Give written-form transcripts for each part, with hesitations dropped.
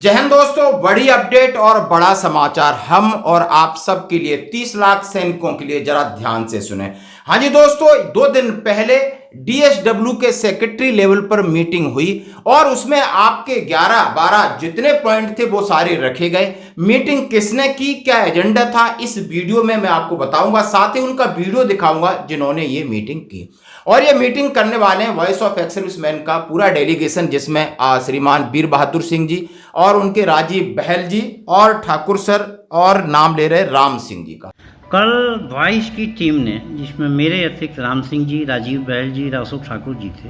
जय हिंद दोस्तों, बड़ी अपडेट और बड़ा समाचार हम और आप सब के लिए 30 लाख सैनिकों के लिए जरा ध्यान से सुने। हाँ जी दोस्तों, 2 दिन पहले डीएसडब्ल्यू के सेक्रेटरी लेवल पर मीटिंग हुई और उसमें आपके 11-12 जितने पॉइंट थे वो सारे रखे गए। मीटिंग किसने की, क्या एजेंडा था, इस वीडियो में मैं आपको बताऊंगा। साथ ही उनका वीडियो दिखाऊंगा जिन्होंने ये मीटिंग की। और ये मीटिंग करने वाले हैं वॉइस ऑफ एक्स-सर्विसमैन का पूरा डेलीगेशन, जिसमें श्रीमान वीर बहादुर सिंह जी और उनके राजीव बहल जी और ठाकुर सर और नाम ले रहे राम सिंह जी का। कल वॉइस की टीम ने, जिसमें मेरे अतिरिक्त राम सिंह जी, राजीव बहल जी, अशोक ठाकुर जी थे,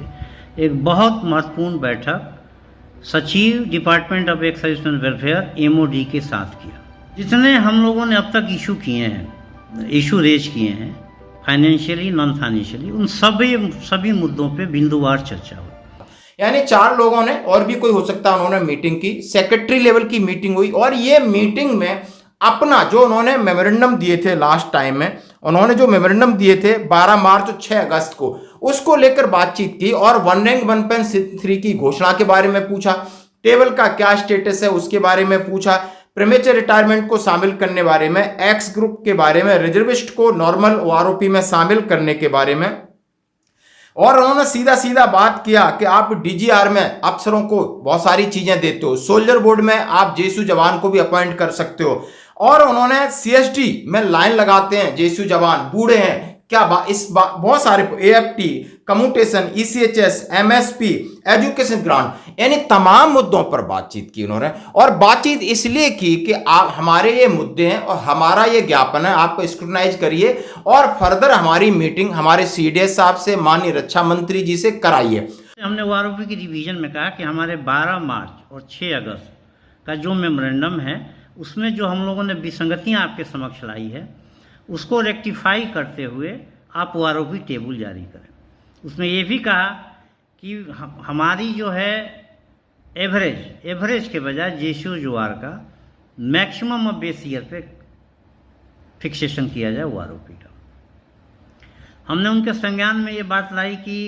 एक बहुत महत्वपूर्ण बैठक सचिव department of ex serviceman welfare MoD के साथ किया। जितने हम लोगों ने अब तक इशू रेज किए हैं फाइनेंशियली नॉन फाइनेंशियली, उन सभी मुद्दों पे बिंदुवार चर्चा हुई। यानी 4 लोगों ने, और भी कोई हो सकता है, उन्होंने मीटिंग की। सेक्रेटरी लेवल की मीटिंग हुई और ये मीटिंग में अपना जो उन्होंने मेमोरेंडम दिए थे लास्ट टाइम में, उन्होंने जो मेमोरेंडम दिए थे 12 मार्च और 6 अगस्त को, उसको लेकर बातचीत की और वन रैंक 1.3 की घोषणा के बारे में पूछा। टेबल का क्या स्टेटस है उसके बारे में पूछा। प्रीमेचर रिटायरमेंट को शामिल करने बारे में, एक्स ग्रुप के बारे में, रिजर्विस्ट को नॉर्मल ओआरओपी में शामिल करने के बारे में। और उन्होंने सीधा सीधा बात किया कि आप डीजीआर में अफसरों को बहुत सारी चीजें देते हो, सोल्जर बोर्ड में आप जेएसयू जवान को भी अपॉइंट कर सकते हो। और उन्होंने सीएसडी में लाइन लगाते हैं जेएसयू जवान बूढ़े हैं क्या, बहुत सारे AFT, commutation, ECHS, MSP, education grant, यानी तमाम मुद्दों पर बातचीत की उन्होंने। और बातचीत इसलिए की कि आप हमारे ये मुद्दे हैं और हमारा ये ज्ञापन है, आपको स्क्रूटनाइज करिए और फर्दर हमारी मीटिंग हमारे सीडीएस साहब से, माननीय रक्षा मंत्री जी से कराइए। हमने ओआरओपी की रिवीजन में कहा कि हमारे 12 मार्च और 6 अगस्त का जो मेमोरेंडम है, उसमें जो हम लोगों ने विसंगतियां आपके समक्ष लाई है, उसको रेक्टिफाई करते हुए आप ओआरओपी टेबल जारी करें। उसमें ये भी कहा कि हमारी जो है एवरेज के बजाय जेएसयू जोआर का मैक्सिमम ऑफ बेस ईयर पे फिक्सेशन किया जाए ओआरओपी का। हमने उनके संज्ञान में ये बात लाई कि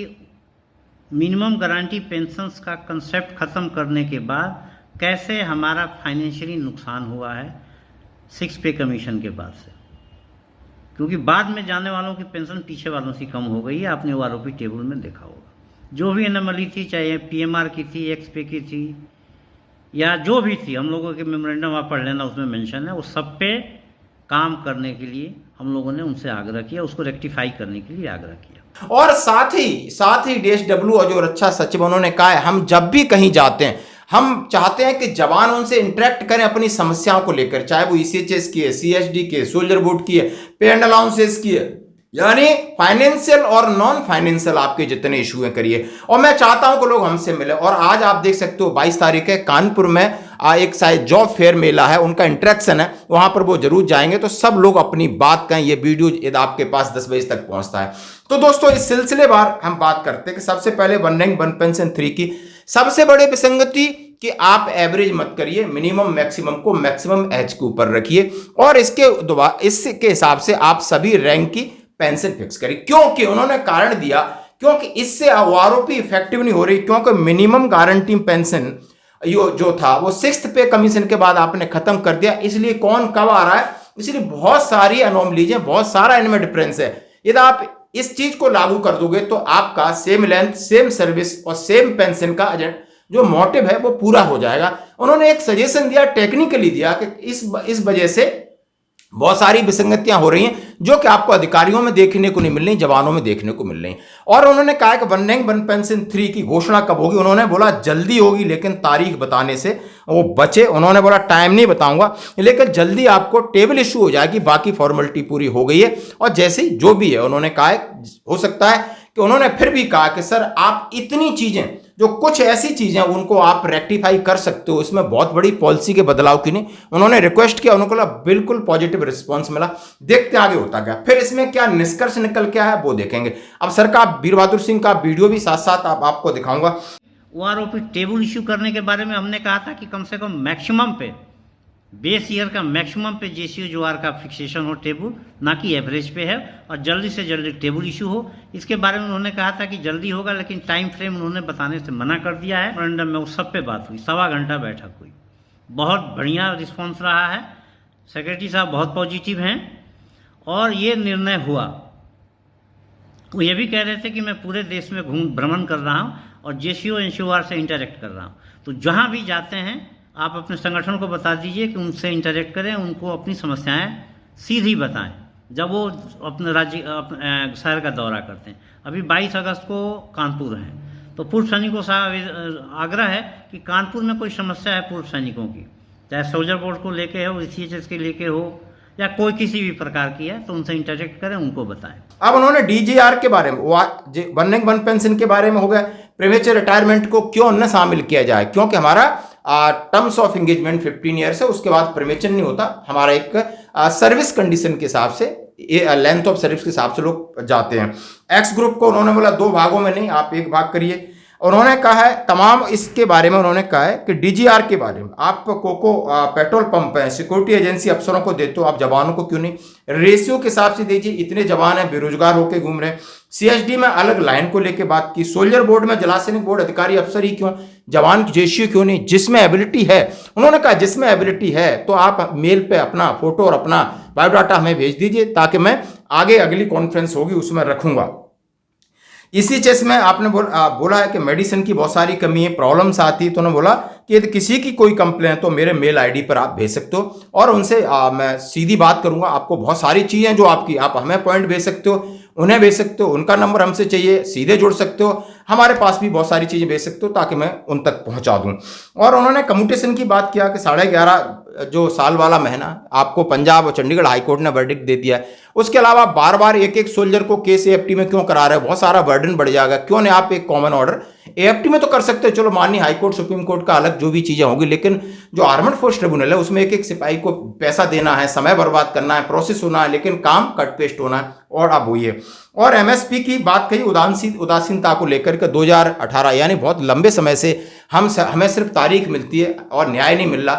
मिनिमम गारंटी पेंशन्स का कंसेप्ट ख़त्म करने के बाद कैसे हमारा फाइनेंशियली नुकसान हुआ है 6 पे कमीशन के बाद से, क्योंकि बाद में जाने वालों की पेंशन पीछे वालों से कम हो गई है। आपने ओआरओपी टेबल में देखा होगा, जो भी एनोमली थी, चाहे पीएमआर की थी, एक्स पे की थी, या जो भी थी, हम लोगों के मेमोरेंडम आप पढ़ लेना, उसमें मेंशन है। उस सब पे काम करने के लिए हम लोगों ने उनसे आग्रह किया, उसको रेक्टिफाई करने के लिए आग्रह किया। और साथ ही डीएसडब्ल्यू और जो रक्षा सचिव, उन्होंने कहा है हम जब भी कहीं जाते हैं हम चाहते हैं कि जवान उनसे इंटरेक्ट करें अपनी समस्याओं को लेकर, चाहे वो ईसीएचएस की है, सीएसडी की है, सोल्जर बोर्ड की है, पे एंड अलाउंसेस की है, यानी फाइनेंशियल और नॉन फाइनेंशियल आपके जितने इशू हैं करिए। और मैं चाहता हूं कि लोग हमसे मिले। और आज आप देख सकते हो 22 तारीख है, कानपुर में एक शायद जॉब फेयर मेला है, उनका इंटरेक्शन है, वहां पर वो जरूर जाएंगे। तो सब लोग अपनी बात कहें, ये वीडियो यदि आपके पास 10 बजे तक पहुंचता है। तो दोस्तों, इस सिलसिलेवार हम बात करते हैं कि सबसे पहले वन रैंक 1.3 की सबसे बड़े विसंगति कि आप एवरेज मत करिए, मिनिमम मैक्सिमम को मैक्सिमम एज के ऊपर रखिए और इसके हिसाब से आप सभी रैंक की पेंशन फिक्स करिए। क्योंकि उन्होंने कारण दिया, क्योंकि इससे ओआरओपी इफेक्टिव नहीं हो रही, क्योंकि मिनिमम गारंटी पेंशन जो था वो 6th पे कमीशन के बाद आपने खत्म कर दिया। इसलिए कौन कब आ रहा है, इसलिए बहुत सारी अनोमलीज हैं, बहुत सारा इनमें डिफरेंस है। यदि आप इस चीज को लागू कर दोगे तो आपका सेम लेंथ, सेम सर्विस और सेम पेंशन का जो मोटिव है वो पूरा हो जाएगा। उन्होंने एक सजेशन दिया, टेक्निकली दिया, कि इस वजह से बहुत सारी विसंगतियां हो रही हैं जो कि आपको अधिकारियों में देखने को नहीं मिल रही, जवानों में देखने को मिल रही। और उन्होंने कहा कि वन रैंक 1.3 की घोषणा कब होगी। उन्होंने बोला जल्दी होगी, लेकिन तारीख बताने से वो बचे। उन्होंने बोला टाइम नहीं बताऊंगा, लेकिन जल्दी आपको टेबल इशू हो जाएगी, बाकी फॉर्मेलिटी पूरी हो गई है। और जैसे जो भी है, उन्होंने कहा हो सकता है कि उन्होंने फिर भी कहा कि सर आप इतनी चीजें, जो कुछ ऐसी चीजें उनको आप रेक्टिफाई कर सकते हो, इसमें बहुत बड़ी पॉलिसी के बदलाव की नहीं। उन्होंने रिक्वेस्ट किया, उनको बिल्कुल पॉजिटिव रिस्पांस मिला। देखते आगे होता गया। फिर इसमें क्या निष्कर्ष निकल के आया वो देखेंगे। अब सर का वीर बहादुर सिंह का वीडियो भी साथ साथ आपको दिखाऊंगा। ओआरओपी टेबल इश्यू करने के बारे में हमने कहा था कि कम से कम मैक्सिमम पे, बेस ईयर का मैक्सिमम पे जेएसयू जोआर का फिक्सेशन हो टेबल, ना कि एवरेज पे है, और जल्दी से जल्दी टेबल इशू हो। इसके बारे में उन्होंने कहा था कि जल्दी होगा, लेकिन टाइम फ्रेम उन्होंने बताने से मना कर दिया है। मेमोरेंडम में उस सब पे बात हुई, 1.25 घंटा बैठक हुई। बहुत बढ़िया रिस्पॉन्स रहा है, सेक्रेटरी साहब बहुत पॉजिटिव हैं और ये निर्णय हुआ। वो ये भी कह रहे थे कि मैं पूरे देश में भ्रमण कर रहा हूँ और JCO NCOR से इंटरेक्ट कर रहा हूँ, तो जहाँ भी जाते हैं आप अपने संगठन को बता दीजिए कि उनसे इंटरेक्ट करें, उनको अपनी समस्याएं सीधी बताएं जब वो अपने शहर का दौरा करते हैं। अभी 22 अगस्त को कानपुर हैं, तो पूर्व सैनिकों से आग्रह है कि कानपुर में कोई समस्या है पूर्व सैनिकों की, चाहे सोल्जर बोर्ड को लेके हो, CHS के लेके हो, या कोई किसी भी प्रकार की है, तो उनसे इंटरेक्ट करें, उनको बताएं। अब उन्होंने DGR के बारे में, वन पेंशन के बारे में हो गया, प्रीमेच्योर रिटायरमेंट को क्यों न शामिल किया जाए, क्योंकि हमारा टर्म्स ऑफ एंगेजमेंट 15 ईयर्स है, उसके बाद प्रीमेच्योर नहीं होता। हमारा एक सर्विस कंडीशन के हिसाब से, लेंथ ऑफ सर्विस के हिसाब से लोग जाते हैं। एक्स ग्रुप को उन्होंने बोला 2 भागों में नहीं, आप 1 भाग करिए। उन्होंने कहा है तमाम इसके बारे में, उन्होंने कहा है कि DGR के बारे में आप कोको पेट्रोल पंप है, सिक्योरिटी एजेंसी अफसरों को देते हो, आप जवानों को क्यों नहीं रेशियो के हिसाब से दीजिए। इतने जवान हैं बेरोजगार होकर घूम रहे हैं। CSD में अलग लाइन को लेकर बात की। सोल्जर बोर्ड में जलासैनिक बोर्ड अधिकारी अफसर ही क्यों, जवान की रेशियो क्यों नहीं, जिसमें एबिलिटी है। उन्होंने कहा जिसमें एबिलिटी है तो आप मेल पे अपना फोटो और अपना बायोडाटा हमें भेज दीजिए, ताकि मैं आगे अगली कॉन्फ्रेंस होगी उसमें रखूंगा। इसी चेस में आपने बोला है कि मेडिसिन की बहुत सारी कमी है, प्रॉब्लम्स आती है, तो उन्होंने बोला कि यदि किसी की कोई कंप्लेन है तो मेरे मेल आईडी पर आप भेज सकते हो और उनसे मैं सीधी बात करूंगा। आपको बहुत सारी चीज़ें जो आपकी, आप हमें पॉइंट भेज सकते हो, उन्हें भेज सकते हो, उनका नंबर हमसे चाहिए सीधे जुड़ सकते हो, हमारे पास भी बहुत सारी चीज़ें भेज सकते हो ताकि मैं उन तक पहुंचा दूं। और उन्होंने कम्यूटेशन की बात किया कि 11.5 जो साल वाला महीना आपको पंजाब और चंडीगढ़ हाईकोर्ट ने वर्डिक्ट दे दिया है। उसके अलावा बार बार एक सोल्जर को केस AFT में क्यों करा रहे हैं, बहुत सारा बर्डन बढ़ जाएगा। क्यों नहीं आप एक कॉमन ऑर्डर AFT में तो कर सकते हो, चलो माननीय हाईकोर्ट सुप्रीम कोर्ट का अलग जो भी चीज़ें होंगी, लेकिन जो आर्मड फोर्स ट्रिब्यूनल है उसमें एक सिपाही को पैसा देना है, समय बर्बाद करना है, प्रोसेस होना है, लेकिन काम कट पेस्ट होना है। और अब हुई है। और MSP की बात कही उदासीनता को लेकर के 2018 यानी बहुत लंबे समय से हमें सिर्फ तारीख मिलती है और न्याय नहीं मिल रहा,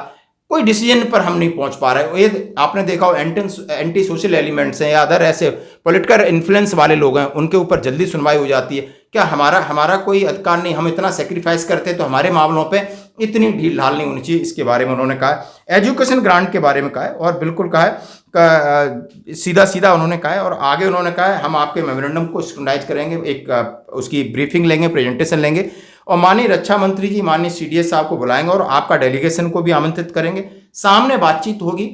कोई डिसीजन पर हम नहीं पहुंच पा रहे। ये आपने देखा हो एंटी सोशल एलिमेंट्स हैं या अदर ऐसे पॉलिटिकल इन्फ्लुएंस वाले लोग हैं, उनके ऊपर जल्दी सुनवाई हो जाती है। क्या हमारा कोई अधिकार नहीं, हम इतना सेक्रीफाइस करते हैं तो हमारे मामलों पे इतनी ढील ढाल नहीं होनी चाहिए। इसके बारे में उन्होंने कहा। एजुकेशन ग्रांट के बारे में कहा है और बिल्कुल कहा है, सीधा उन्होंने कहा है। और आगे उन्होंने कहा है हम आपके मेमोरेंडम को स्क्रूटनाइज करेंगे, एक उसकी ब्रीफिंग लेंगे, प्रेजेंटेशन लेंगे और माननीय रक्षा मंत्री जी, माननीय CDS साहब को बुलाएंगे और आपका डेलीगेशन को भी आमंत्रित करेंगे। सामने बातचीत होगी,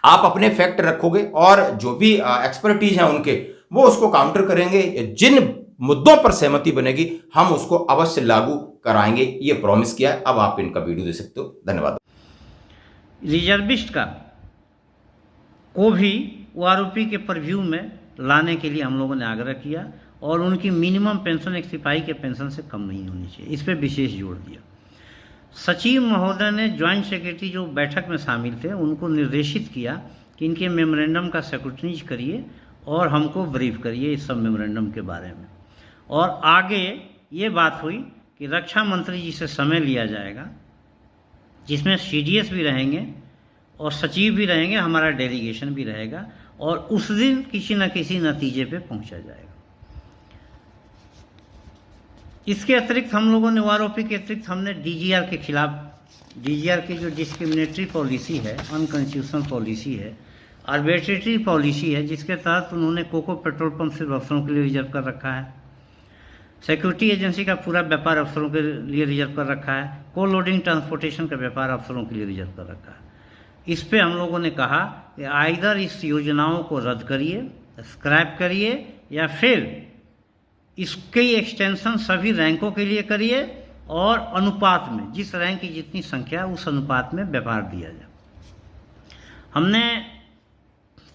आप अपने फैक्ट रखोगे और जो भी एक्सपर्टीज हैं उनके, वो उसको काउंटर करेंगे। जिन मुद्दों पर सहमति बनेगी हम उसको अवश्य लागू कराएंगे, ये प्रॉमिस किया है। अब आप इनका वीडियो दे सकते हो। धन्यवाद। रिजर्विस्ट को भी OROP के परव्यू में लाने के लिए हम लोगों ने आग्रह किया और उनकी मिनिमम पेंशन एक सिपाही के पेंशन से कम नहीं होनी चाहिए, इस पर विशेष जोर दिया। सचिव महोदय ने ज्वाइंट सेक्रेटरी जो बैठक में शामिल थे उनको निर्देशित किया कि इनके मेमोरेंडम का स्क्रूटनाइज करिए और हमको ब्रीफ करिए इस सब मेमोरेंडम के बारे में। और आगे ये बात हुई कि रक्षा मंत्री जी से समय लिया जाएगा, जिसमें CDS भी रहेंगे और सचिव भी रहेंगे, हमारा डेलीगेशन भी रहेगा और उस दिन किसी न किसी नतीजे पे पहुंचा जाएगा। इसके अतिरिक्त हम लोगों ने OROP के अतिरिक्त हमने DGR के खिलाफ, DGR की जो डिस्क्रिमिनेटरी पॉलिसी है, अनकॉन्स्टिट्यूशनल पॉलिसी है, आर्बिट्रेटरी पॉलिसी है, जिसके तहत उन्होंने कोको पेट्रोल पंप सिर्फ अफसरों के लिए रिजर्व कर रखा है, सिक्योरिटी एजेंसी का पूरा व्यापार अफसरों के लिए रिजर्व कर रखा है, को लोडिंग ट्रांसपोर्टेशन का व्यापार अफसरों के लिए रिजर्व कर रखा है। इस पे हम लोगों ने कहा कि आइदर इस योजनाओं को रद्द करिए, स्क्रैप करिए, या फिर इसकी एक्सटेंशन सभी रैंकों के लिए करिए और अनुपात में, जिस रैंक की जितनी संख्या उस अनुपात में व्यापार दिया जाए। हमने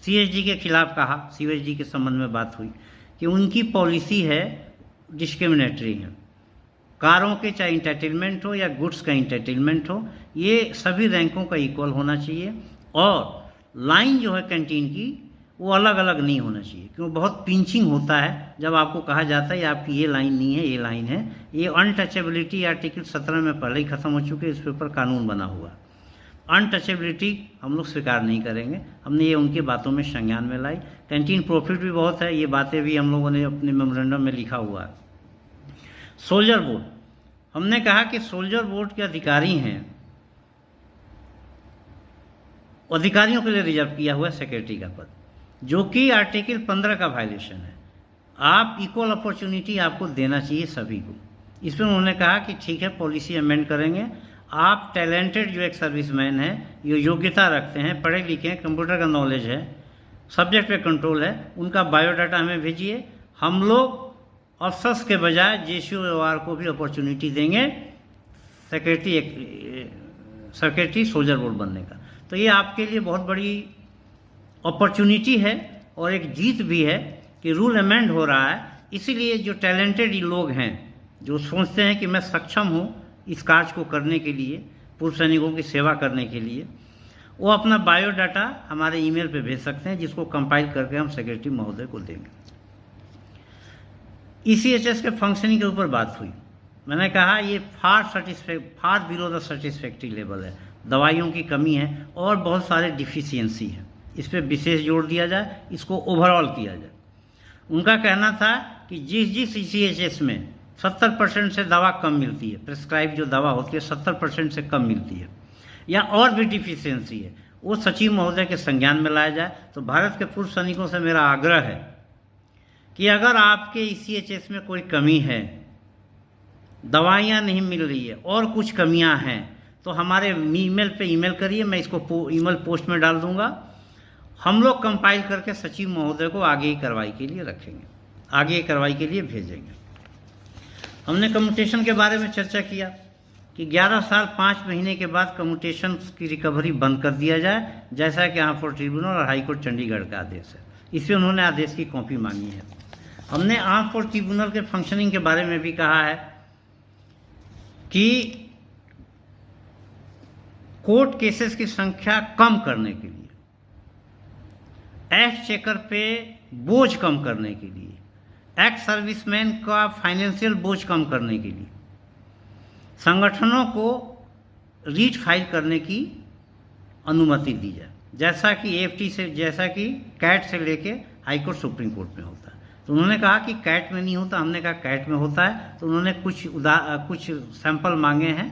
CSD के खिलाफ कहा, CSD के संबंध में बात हुई कि उनकी पॉलिसी है डिस्क्रिमिनेटरी है, कारों के चाहे इंटरटेनमेंट हो या गुड्स का इंटरटेनमेंट हो, ये सभी रैंकों का इक्वल होना चाहिए। और लाइन जो है कैंटीन की वो अलग अलग नहीं होना चाहिए, क्योंकि बहुत पिंचिंग होता है जब आपको कहा जाता है आपकी ये लाइन नहीं है, ये लाइन है। ये अनटचेबिलिटी आर्टिकल 17 में पहले ही खत्म हो चुके, इस पे ऊपर कानून बना हुआ। अनटचेबिलिटी हम लोग स्वीकार नहीं करेंगे, हमने ये उनकी बातों में संज्ञान में लाई। कैंटीन प्रॉफिट भी बहुत है, ये बातें भी हम लोगों ने अपने मेमोरेंडम में लिखा हुआ है। सोल्जर बोर्ड, हमने कहा कि सोल्जर बोर्ड के अधिकारी हैं अधिकारियों के लिए रिजर्व किया हुआ है सेक्रेटरी का पद, जो कि आर्टिकल 15 का वायलेशन है। आप इक्वल अपॉर्चुनिटी आपको देना चाहिए सभी को। इसमें उन्होंने कहा कि ठीक है, पॉलिसी अमेंड करेंगे, आप टैलेंटेड जो एक सर्विसमैन है, ये योग्यता रखते हैं, पढ़े लिखे हैं, कंप्यूटर का नॉलेज है, सब्जेक्ट पे कंट्रोल है, उनका बायोडाटा हमें भेजिए। हम लोग अफसर्स के बजाय JCOR को भी अपॉर्चुनिटी देंगे सेक्रेटरी सोल्जर बोर्ड बनने का। तो ये आपके लिए बहुत बड़ी अपॉर्चुनिटी है और एक जीत भी है कि रूल अमेंड हो रहा है। इसीलिए जो टैलेंटेड लोग हैं, जो सोचते हैं कि मैं सक्षम हूँ इस कार्य को करने के लिए, पूर्व सैनिकों की सेवा करने के लिए, वो अपना बायोडाटा हमारे ईमेल पे भेज सकते हैं, जिसको कंपाइल करके हम सेक्रेटरी महोदय को देंगे। ECHS के फंक्शनिंग के ऊपर बात हुई। मैंने कहा ये फार बिलो द सेटिस्फैक्ट्री लेवल है, दवाइयों की कमी है और बहुत सारे डिफिशियंसी है, इस पर विशेष जोर दिया जाए, इसको ओवरऑल किया जाए। उनका कहना था कि जिस ECHS में 70% से दवा कम मिलती है, प्रिस्क्राइब जो दवा होती है 70% से कम मिलती है, या और भी डिफिशियंसी है, वो सचिव महोदय के संज्ञान में लाया जाए। तो भारत के पूर्व सैनिकों से मेरा आग्रह है कि अगर आपके ECHS में कोई कमी है, दवाइयाँ नहीं मिल रही है और कुछ कमियां हैं, तो हमारे ईमेल पे ईमेल करिए, मैं इसको ईमेल पोस्ट में डाल दूंगा। हम लोग कंपाइल करके सचिव महोदय को आगे की कार्रवाई के लिए रखेंगे, आगे की कार्रवाई के लिए भेजेंगे। हमने कम्यूटेशन के बारे में चर्चा किया कि 11 साल 5 महीने के बाद कम्यूटेशन की रिकवरी बंद कर दिया जाए, जैसा कि आर्मफोर्स ट्रिब्यूनल और हाईकोर्ट चंडीगढ़ का आदेश है। इससे उन्होंने आदेश की कॉपी मांगी है। हमने आर्मफोर्स ट्रिब्यूनल के फंक्शनिंग के बारे में भी कहा है कि कोर्ट केसेस की संख्या कम करने के लिए, एक्ट चेकर पे बोझ कम करने के लिए, एक्ट सर्विसमैन का फाइनेंशियल बोझ कम करने के लिए संगठनों को रीट फाइल करने की अनुमति दी जाए, जैसा कि AFT से, जैसा कि कैट से लेके हाईकोर्ट सुप्रीम कोर्ट में होता है। तो उन्होंने कहा कि कैट में नहीं होता, हमने कहा कैट में होता है। तो उन्होंने कुछ सैंपल मांगे हैं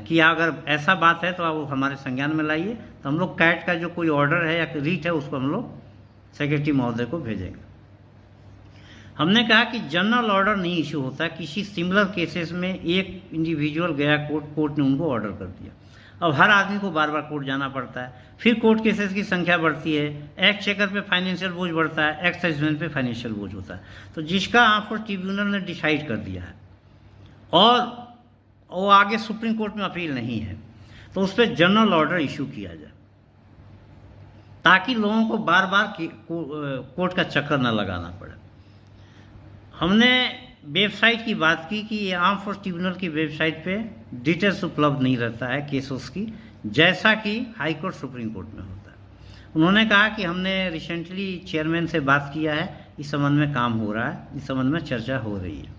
कि अगर ऐसा बात है तो आप हमारे संज्ञान में लाइए। तो हम लोग कैट का जो कोई ऑर्डर है या रीट है, उसको हम लोग सेक्रेटरी महोदय को भेजेंगे। हमने कहा कि जनरल ऑर्डर नहीं इशू होता, किसी सिमिलर केसेस में एक इंडिविजुअल गया कोर्ट ने उनको ऑर्डर कर दिया। अब हर आदमी को बार बार कोर्ट जाना पड़ता है, फिर कोर्ट केसेस की संख्या बढ़ती है, एक्ट चेकर पे फाइनेंशियल बोझ बढ़ता है, एक्ट सर्विसमैन पे फाइनेंशियल बोझ होता है। तो जिसका आर्मफोर्स ट्रिब्यूनल ने डिसाइड कर दिया है और वो आगे सुप्रीम कोर्ट में अपील नहीं है, तो उस पर जनरल ऑर्डर इशू किया जाए, ताकि लोगों को बार बार कोर्ट का चक्कर न लगाना पड़े। हमने वेबसाइट की बात की कि आर्म फोर्स ट्रिब्यूनल की वेबसाइट पे डिटेल्स उपलब्ध नहीं रहता है केसेस की, जैसा कि हाई कोर्ट सुप्रीम कोर्ट में होता है। उन्होंने कहा कि हमने रिसेंटली चेयरमैन से बात किया है, इस संबंध में काम हो रहा है, इस संबंध में चर्चा हो रही है।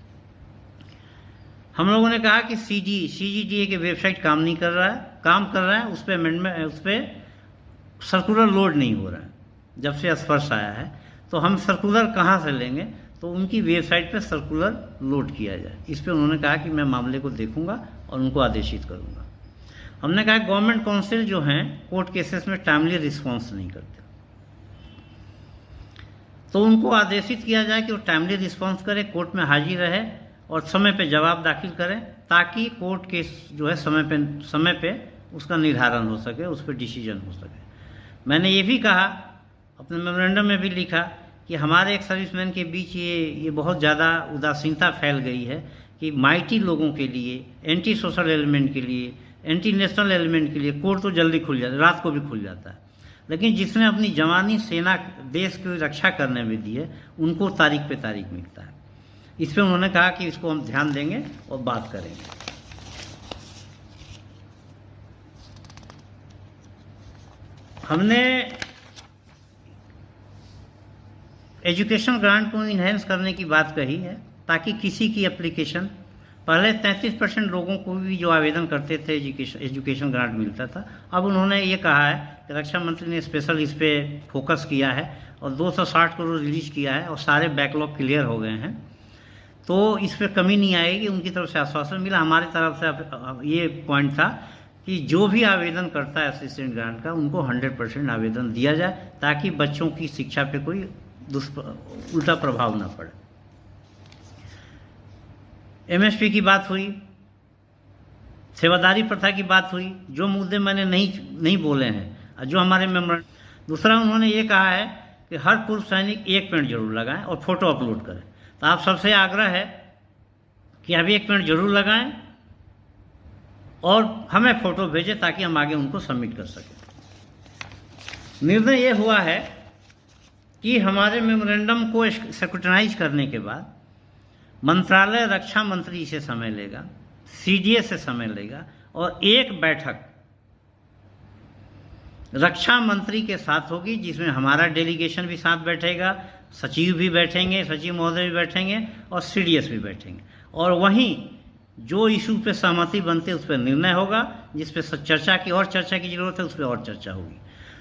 हम लोगों ने कहा कि CGDA के वेबसाइट काम नहीं कर रहा है, काम कर रहा है, उस पर अमेंडमेंट, उस पर सर्कुलर लोड नहीं हो रहा है जब से स्पर्श आया है। तो हम सर्कुलर कहाँ से लेंगे, तो उनकी वेबसाइट पे सर्कुलर लोड किया जाए। इस पे उन्होंने कहा कि मैं मामले को देखूंगा और उनको आदेशित करूंगा। हमने कहा गवर्नमेंट काउंसिल जो हैं कोर्ट केसेस में टाइमली रिस्पांस नहीं करते, तो उनको आदेशित किया जाए कि वो टाइमली रिस्पांस करे, कोर्ट में हाजिर रहे और समय पे जवाब दाखिल करें, ताकि कोर्ट केस जो है समय पे उसका निर्धारण हो सके, उस पर डिसीजन हो सके। मैंने ये भी कहा, अपने मेमोरेंडम में भी लिखा कि हमारे एक सर्विसमैन के बीच ये बहुत ज़्यादा उदासीनता फैल गई है कि माइटी लोगों के लिए, एंटी सोशल एलिमेंट के लिए, एंटी नेशनल एलिमेंट के लिए कोर्ट तो जल्दी खुल जाता है, रात को भी खुल जाता है, लेकिन जिसने अपनी जवानी सेना देश की रक्षा करने में दी है, उनको तारीख पे तारीख मिलता है। इस पर उन्होंने कहा कि इसको हम ध्यान देंगे और बात करेंगे। हमने एजुकेशन ग्रांट को इन्हेंस करने की बात कही है, ताकि किसी की एप्लीकेशन, पहले 33% लोगों को भी जो आवेदन करते थे एजुकेशन ग्रांट मिलता था, अब उन्होंने ये कहा है कि रक्षा मंत्री ने स्पेशल इस पर फोकस किया है और 260 करोड़ रिलीज किया है और सारे बैकलॉग क्लियर हो गए हैं, तो इस पर कमी नहीं आएगी। उनकी तरफ से आश्वासन मिला, हमारी तरफ से ये पॉइंट था कि जो भी आवेदन करता है असिस्टेंट ग्रांट का उनको 100% आवेदन दिया जाए, ताकि बच्चों की शिक्षा पे कोई उल्टा प्रभाव ना पड़े। एमएसपी की बात हुई, सेवादारी प्रथा की बात हुई, जो मुद्दे मैंने नहीं बोले हैं, जो हमारे मेमोरेंडम। दूसरा उन्होंने ये कहा है कि हर पूर्व सैनिक एक पेड़ जरूर लगाएं और फोटो अपलोड करें। तो आप सबसे आग्रह है कि अभी एक पेड़ जरूर लगाएं और हमें फ़ोटो भेजें ताकि हम आगे उनको सबमिट कर सकें। निर्णय ये हुआ है कि हमारे मेमोरेंडम को स्क्रूटनाइज करने के बाद मंत्रालय रक्षा मंत्री से समय लेगा, सीडीए से समय लेगा और एक बैठक रक्षा मंत्री के साथ होगी, जिसमें हमारा डेलीगेशन भी साथ बैठेगा, सचिव भी बैठेंगे, सचिव महोदय भी बैठेंगे और सीडीएस भी बैठेंगे, और वहीं जो इशू पे सहमति बनते उस पर निर्णय होगा, जिस पे चर्चा की जरूरत है उस पर और चर्चा होगी।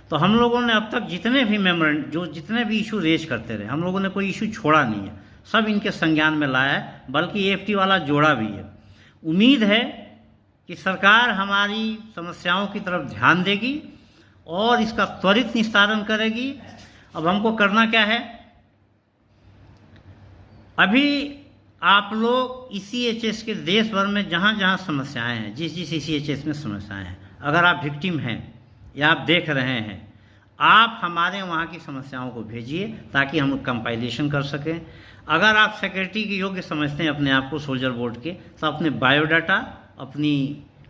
तो हम लोगों ने अब तक जितने भी इशू रेज करते रहे, हम लोगों ने कोई इशू छोड़ा नहीं है, सब इनके संज्ञान में लाया है, बल्कि एएफटी वाला जोड़ा भी है। उम्मीद है कि सरकार हमारी समस्याओं की तरफ ध्यान देगी और इसका त्वरित निस्तारण करेगी। अब हमको करना क्या है, अभी आप लोग ईसीएचएस के देश भर में जहाँ जहाँ समस्याएं हैं, जिस ईसीएचएस में समस्याएं हैं, अगर आप विक्टिम हैं या आप देख रहे हैं, आप हमारे वहाँ की समस्याओं को भेजिए ताकि हम कंपाइलेशन कर सकें। अगर आप सिक्योरिटी के योग्य समझते हैं अपने आप को सोल्जर बोर्ड के, तो अपने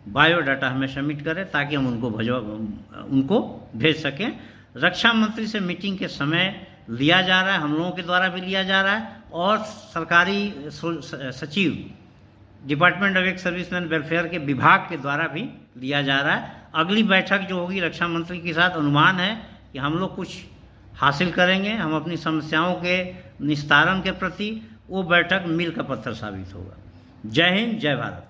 बायोडाटा हमें सबमिट करें ताकि हम उनको भेज सकें। रक्षा मंत्री से मीटिंग के समय लिया जा रहा है, हम लोगों के द्वारा भी लिया जा रहा है, और सरकारी सचिव department of ex serviceman welfare के विभाग के द्वारा भी लिया जा रहा है। अगली बैठक जो होगी रक्षा मंत्री के साथ, अनुमान है कि हम लोग कुछ हासिल करेंगे, हम अपनी समस्याओं के निस्तारण के प्रति वो बैठक मील का पत्थर साबित होगा। जय हिंद, जय भारत।